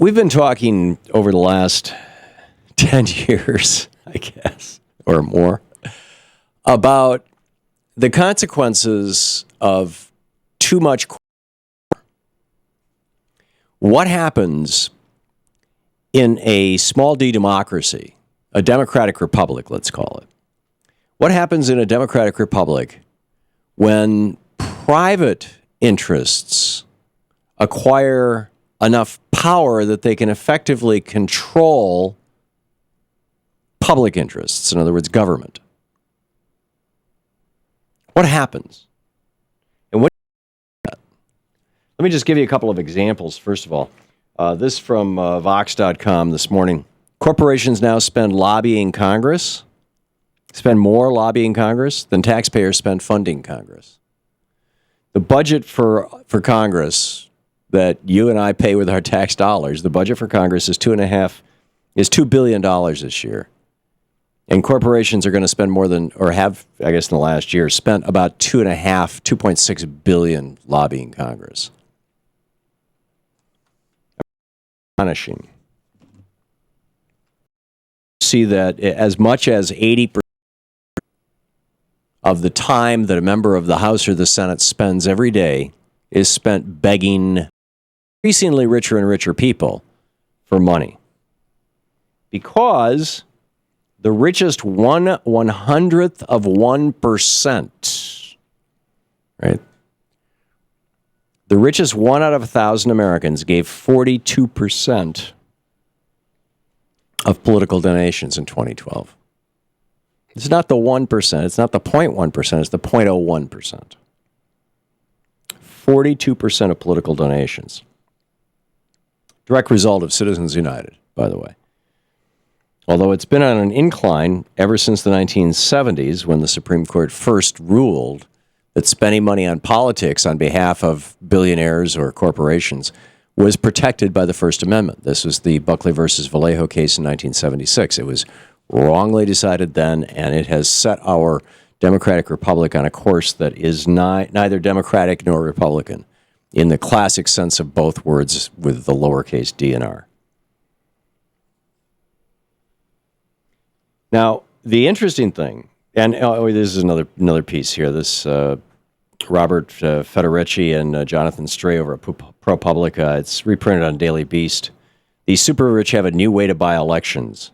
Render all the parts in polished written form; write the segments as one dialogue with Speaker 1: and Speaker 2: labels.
Speaker 1: We've been talking over the last 10 years, I guess, or more, about the consequences of too much. What happens in a small d democracy, a democratic republic, let's call it? What happens in a democratic republic when private interests acquire enough power that they can effectively control public interests, in other words, government? What happens? And what? Let me just give you a couple of examples, first of all. This from Vox.com this morning. Corporations now spend lobbying Congress, spend more lobbying Congress than taxpayers spend funding Congress. The budget for Congress that you and I pay with our tax dollars, the budget for Congress is $2 billion this year. And corporations are going to spend more than, or have, I guess in the last year, spent about $2.6 billion lobbying Congress. Astonishing. See that as much as 80% of the time that a member of the House or the Senate spends every day is spent begging increasingly richer and richer people for money. Because the richest 1/100th of 1%, right? The richest 1 out of 1,000 Americans gave 42% of political donations in 2012. It's not the 1%, it's not the 0.1%, it's the 0.01%. 42% of political donations. Direct result of Citizens United, by the way. Although it's been on an incline ever since the 1970s, when the Supreme Court first ruled that spending money on politics on behalf of billionaires or corporations was protected by the First Amendment. This was the Buckley versus Vallejo case in 1976. It was wrongly decided then, and it has set our democratic republic on a course that is neither democratic nor Republican, in the classic sense of both words with the lowercase d and r. Now, the interesting thing, and this is another piece here, this Robert Federici and Jonathan Stray over at ProPublica, it's reprinted on Daily Beast. The super rich have a new way to buy elections.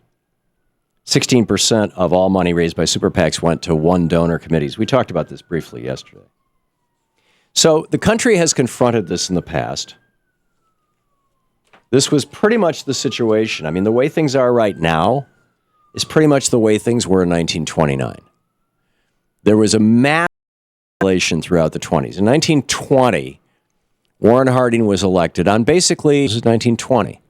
Speaker 1: 16% of all money raised by super PACs went to one donor committees. We talked about this briefly yesterday. So the country has confronted this in the past. This was pretty much the situation. I mean, the way things are right now is pretty much the way things were in 1929. There was a massive population throughout the 20s. In 1920, Warren Harding was elected on basically, this is 1920.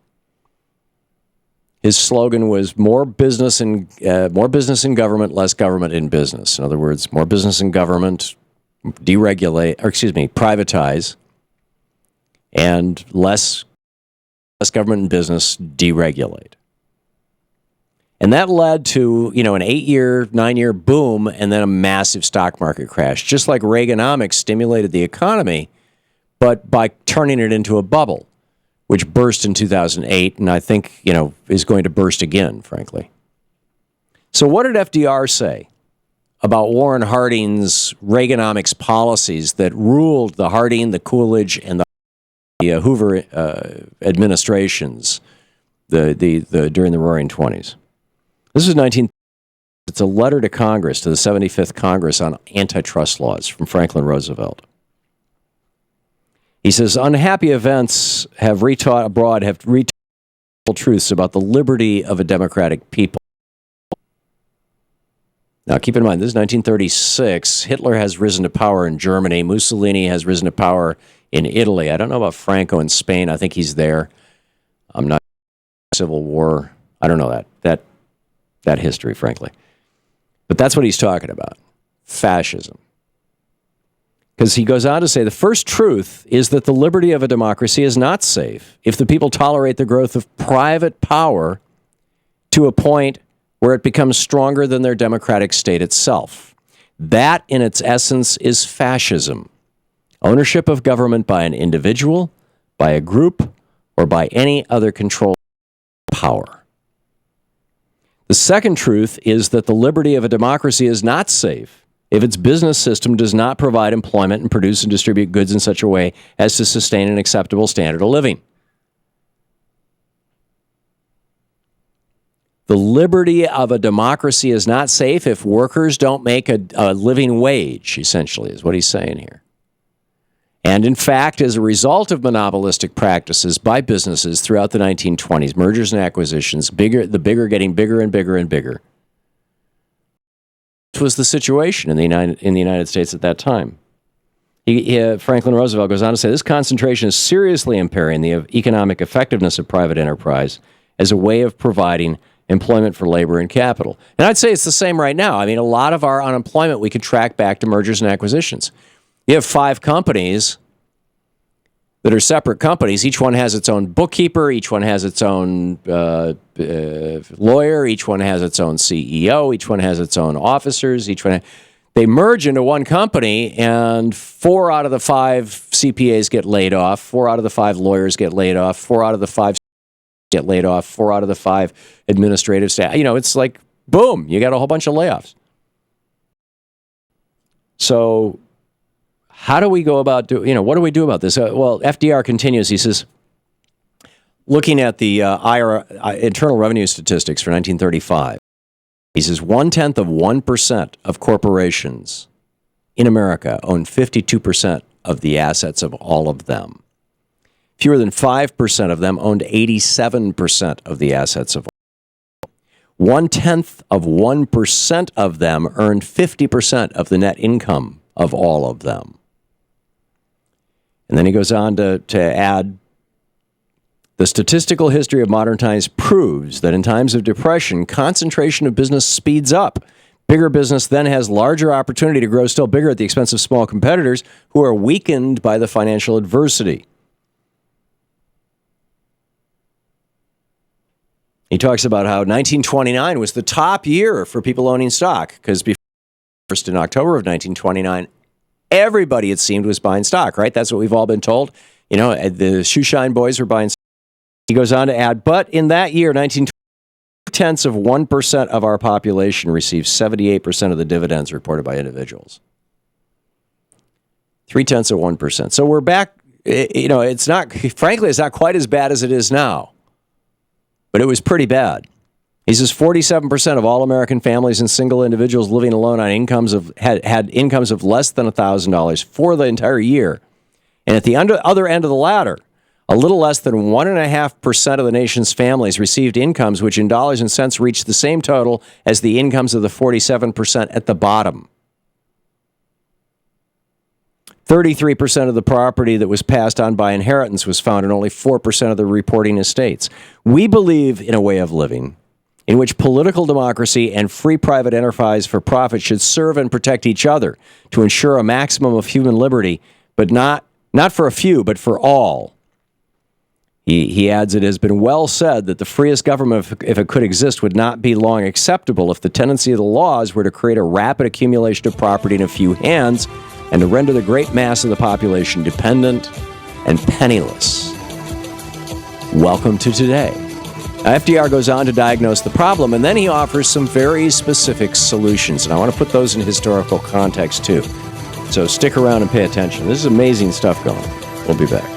Speaker 1: His slogan was more business in government, less government in business. In other words, more business in government, privatize, and less government and business, deregulate. And that led to, an 8-year, 9-year boom and then a massive stock market crash, just like Reaganomics stimulated the economy, but by turning it into a bubble, which burst in 2008 and I think, is going to burst again, frankly. So what did FDR say about Warren Harding's Reaganomics policies that ruled the Harding, the Coolidge, and the Hoover administrations during the Roaring '20s? This is It's a letter to Congress, to the 75th Congress, on antitrust laws from Franklin Roosevelt. He says, unhappy events have retaught truths about the liberty of a democratic people. Now, keep in mind, this is 1936. Hitler has risen to power in Germany. Mussolini has risen to power in Italy. I don't know about Franco in Spain. I think he's there. I'm not Civil War. I don't know that history, frankly. But that's what he's talking about. Fascism. Because he goes on to say, the first truth is that the liberty of a democracy is not safe if the people tolerate the growth of private power to a point where it becomes stronger than their democratic state itself. That, in its essence, is fascism. Ownership of government by an individual, by a group, or by any other control power. The second truth is that the liberty of a democracy is not safe if its business system does not provide employment and produce and distribute goods in such a way as to sustain an acceptable standard of living. The liberty of a democracy is not safe if workers don't make a living wage, essentially, is what he's saying here. And in fact, as a result of monopolistic practices by businesses throughout the 1920s, mergers and acquisitions, the bigger getting bigger and bigger and bigger, this was the situation in the United States at that time. Franklin Roosevelt goes on to say, this concentration is seriously impairing the economic effectiveness of private enterprise as a way of providing employment for labor and capital. And I'd say it's the same right now. I mean, a lot of our unemployment we could track back to mergers and acquisitions. You have 5 companies that are separate companies. Each one has its own bookkeeper. Each one has its own lawyer. Each one has its own CEO. Each one has its own officers. They merge into one company, and 4 out of the 5 CPAs get laid off. 4 out of the 5 lawyers get laid off. 4 out of the 5 get laid off. 4 out of the 5 administrative staff. It's like, boom, you got a whole bunch of layoffs. So how do we go about what do we do about this? Well, FDR continues. He says, looking at the Internal Revenue statistics for 1935, he says 0.1% of corporations in America own 52% of the assets of all of them. Fewer than 5% of them owned 87% of the assets of all. 0.1% of them earned 50% of the net income of all of them. And then he goes on to add, the statistical history of modern times proves that in times of depression, concentration of business speeds up. Bigger business then has larger opportunity to grow still bigger at the expense of small competitors who are weakened by the financial adversity. He talks about how 1929 was the top year for people owning stock, because before in October of 1929, everybody, it seemed, was buying stock, right? That's what we've all been told. The shoeshine boys were buying stock. He goes on to add, but in that year, 0.2% of our population received 78% of the dividends reported by individuals. 0.3%. So we're back, it's not quite as bad as it is now, but it was pretty bad. He says 47% of all American families and single individuals living alone on incomes had incomes of less than $1,000 for the entire year. And at the other end of the ladder, a little less than 1.5% of the nation's families received incomes which in dollars and cents reached the same total as the incomes of the 47% at the bottom. 33% of the property that was passed on by inheritance was found in only 4% of the reporting estates. We believe in a way of living in which political democracy and free private enterprise for profit should serve and protect each other to ensure a maximum of human liberty, but not for a few, but for all. He adds, it has been well said that the freest government, if it could exist, would not be long acceptable if the tendency of the laws were to create a rapid accumulation of property in a few hands and to render the great mass of the population dependent and penniless. Welcome to today. FDR goes on to diagnose the problem, and then he offers some very specific solutions. And I want to put those in historical context, too. So stick around and pay attention. This is amazing stuff going on. We'll be back.